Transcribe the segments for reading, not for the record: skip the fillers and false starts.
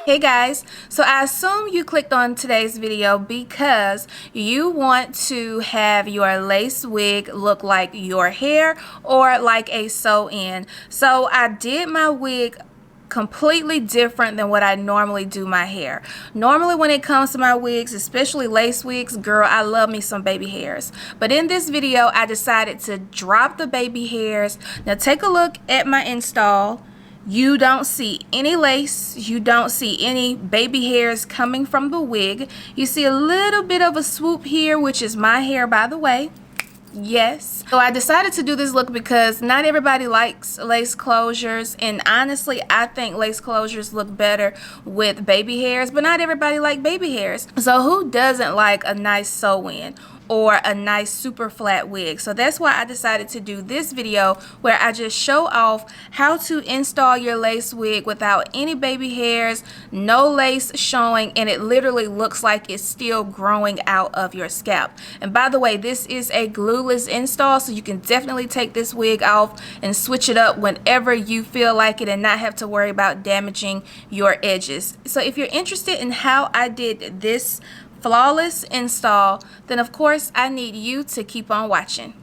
Hey guys, so I assume you clicked on today's video because you want to have your lace wig look like your hair or like a sew-in. So I did my wig completely different than what I normally do my hair. Normally when it comes to my wigs, especially lace wigs, girl, I love me some baby hairs. But in this video, I decided to drop the baby hairs. Now take a look at my install. You don't see any lace, you don't see any baby hairs coming from the wig. You see a little bit of a swoop here, which is my hair, by the way. Yes. So I decided to do this look because not everybody likes lace closures, and honestly I think lace closures look better with baby hairs, but not everybody likes baby hairs. So who doesn't like a nice sew-in or a nice super flat wig? So that's why I decided to do this video where I just show off how to install your lace wig without any baby hairs, no lace showing, and it literally looks like it's still growing out of your scalp. And by the way, this is a glueless install, so you can definitely take this wig off and switch it up whenever you feel like it and not have to worry about damaging your edges. So if you're interested in how I did this flawless install, then of course I need you to keep on watching.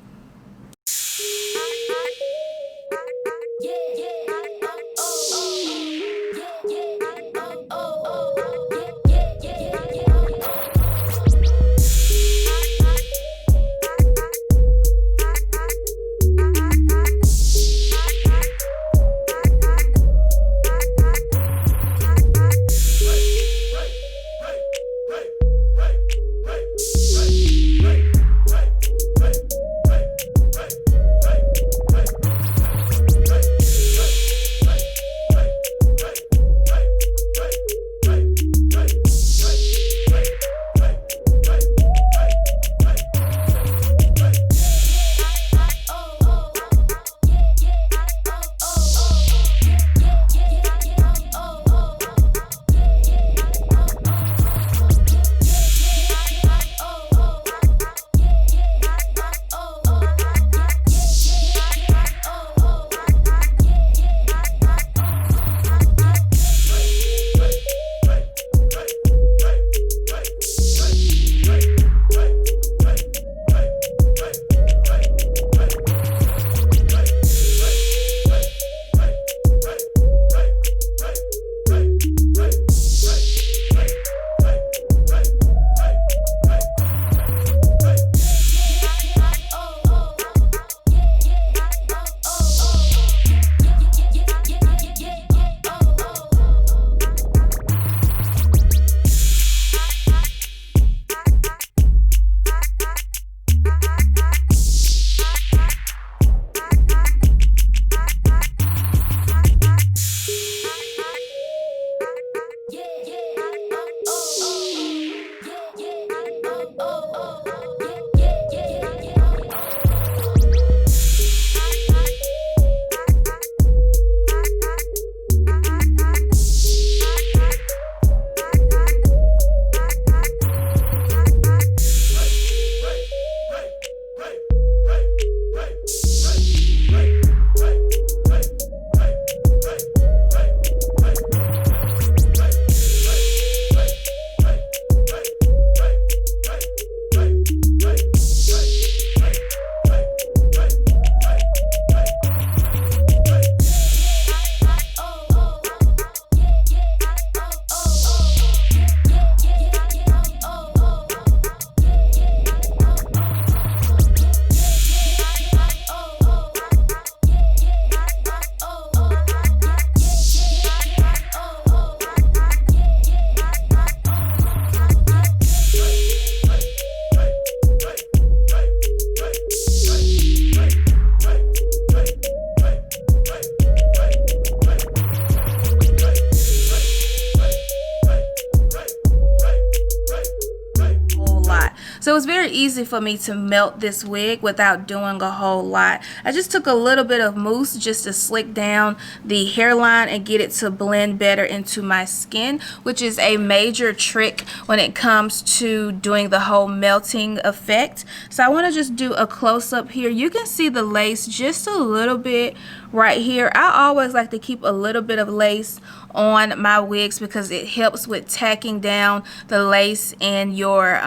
So it was very very easy for me to melt this wig without doing a whole lot. I just took a little bit of mousse just to slick down the hairline and get it to blend better into my skin, which is a major trick when it comes to doing the whole melting effect. So I want to just do a close-up here. You can see the lace just a little bit right here. I always like to keep a little bit of lace on my wigs because it helps with tacking down the lace in your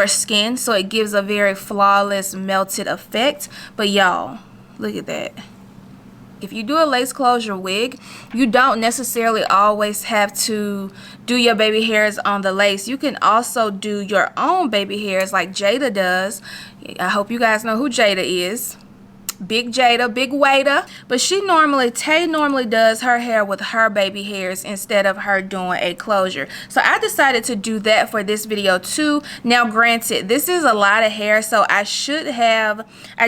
skin, so it gives a very flawless melted effect. But y'all, look at that. If you do a lace closure wig, you don't necessarily always have to do your baby hairs on the lace. You can also do your own baby hairs like Jada does. I hope you guys know who Jada is. Big Jada, big waiter. But Tay normally does her hair with her baby hairs instead of her doing a closure. So I decided to do that for this video too. Now granted, this is a lot of hair, so I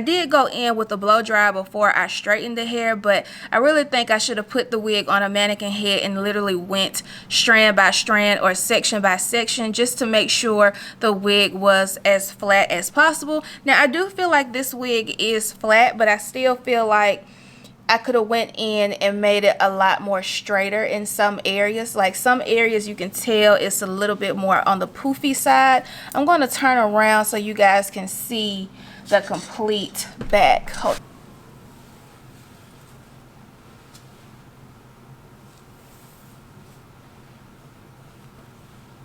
did go in with a blow dryer before I straightened the hair, but I really think I should have put the wig on a mannequin head and literally went strand by strand or section by section just to make sure the wig was as flat as possible. Now I do feel like this wig is flat, but I still feel like I could have went in and made it a lot more straighter in some areas. Like some areas you can tell it's a little bit more on the poofy side. I'm going to turn around so you guys can see the complete back.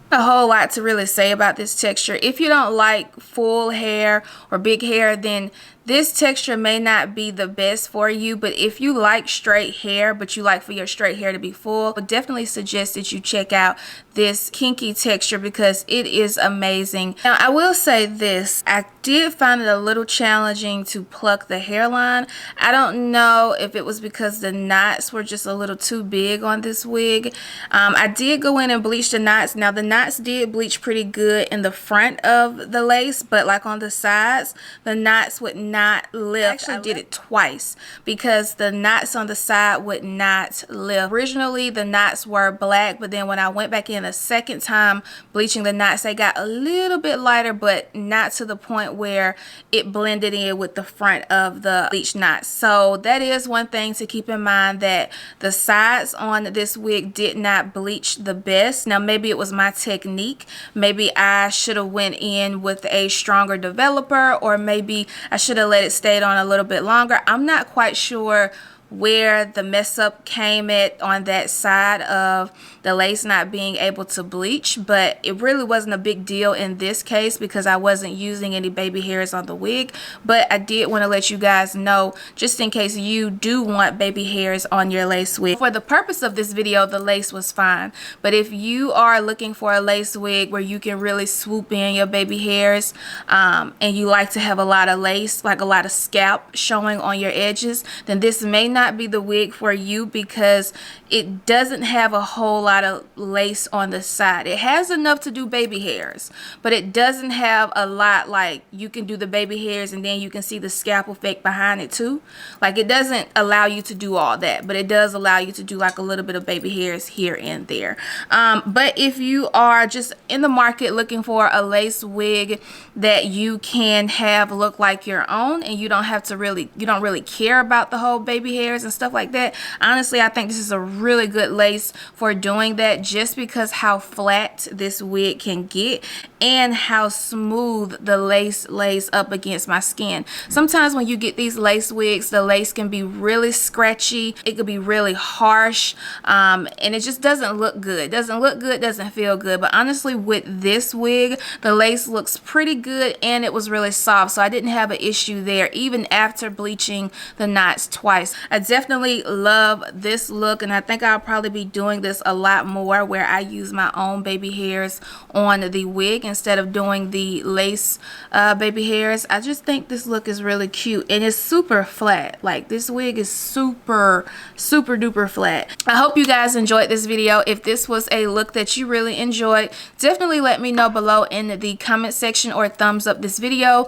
A whole lot to really say about this texture. If you don't like full hair or big hair, then this texture may not be the best for you. But if you like straight hair, but you like for your straight hair to be full, I would definitely suggest that you check out this Kinky texture because it is amazing. Now I will say this, I did find it a little challenging to pluck the hairline. I don't know if it was because the knots were just a little too big on this wig. I did go in and bleach the knots. Now the knots did bleach pretty good in the front of the lace, but like on the sides, the knots would not lift. I actually did it twice because the knots on the side would not lift. Originally the knots were black, but then when I went back in a second time bleaching the knots, they got a little bit lighter, but not to the point where it blended in with the front of the bleach knots. So that is one thing to keep in mind, that the sides on this wig did not bleach the best. Now maybe it was my technique. Maybe I should have went in with a stronger developer, or maybe I should have let it stay on a little bit longer. I'm not quite sure where the mess up came at on that side of the lace not being able to bleach, but it really wasn't a big deal in this case because I wasn't using any baby hairs on the wig. But I did want to let you guys know, just in case you do want baby hairs on your lace wig. For the purpose of this video, the lace was fine, but if you are looking for a lace wig where you can really swoop in your baby hairs and you like to have a lot of lace, like a lot of scalp showing on your edges, then this may not be the wig for you because it doesn't have a whole lot of lace on the side. It has enough to do baby hairs, but it doesn't have a lot. Like you can do the baby hairs and then you can see the scalp effect behind it too. Like it doesn't allow you to do all that, but it does allow you to do like a little bit of baby hairs here and there. But if you are just in the market looking for a lace wig that you can have look like your own, and you don't really care about the whole baby hairs and stuff like that, honestly I think this is a really good lace for doing that, just because how flat this wig can get and how smooth the lace lays up against my skin. Sometimes when you get these lace wigs, the lace can be really scratchy, it could be really harsh, and it just doesn't look good. Doesn't feel good. But honestly, with this wig, the lace looks pretty good and it was really soft, so I didn't have an issue there even after bleaching the knots twice. I definitely love this look, and I think I'll probably be doing this a lot more, where I use my own baby hairs on the wig instead of doing the lace baby hairs. I just think this look is really cute, and it's super flat. Like this wig is super duper flat. I hope you guys enjoyed this video. If this was a look that you really enjoyed, definitely let me know below in the comment section, or thumbs up this video.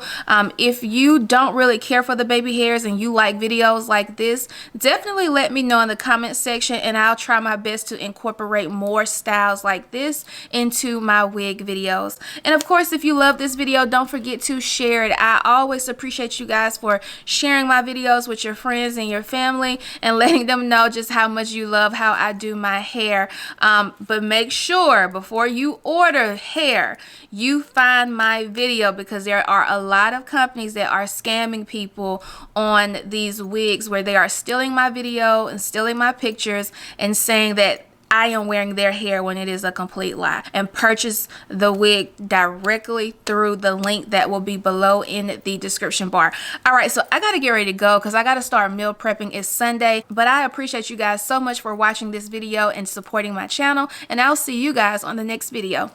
If you don't really care for the baby hairs and you like videos like this, definitely let me know in the comment section, and I'll try my best to incorporate more styles like this into my wig videos. And of course, if you love this video, don't forget to share it. I always appreciate you guys for sharing my videos with your friends and your family and letting them know just how much you love how I do my hair. But make sure before you order hair, you find my video, because there are a lot of companies that are scamming people on these wigs where they are stealing my video and stealing my pictures and saying that I am wearing their hair when it is a complete lie. And purchase the wig directly through the link that will be below in the description bar. Alright, so I gotta get ready to go because I gotta start meal prepping. It's Sunday, but I appreciate you guys so much for watching this video and supporting my channel, and I'll see you guys on the next video.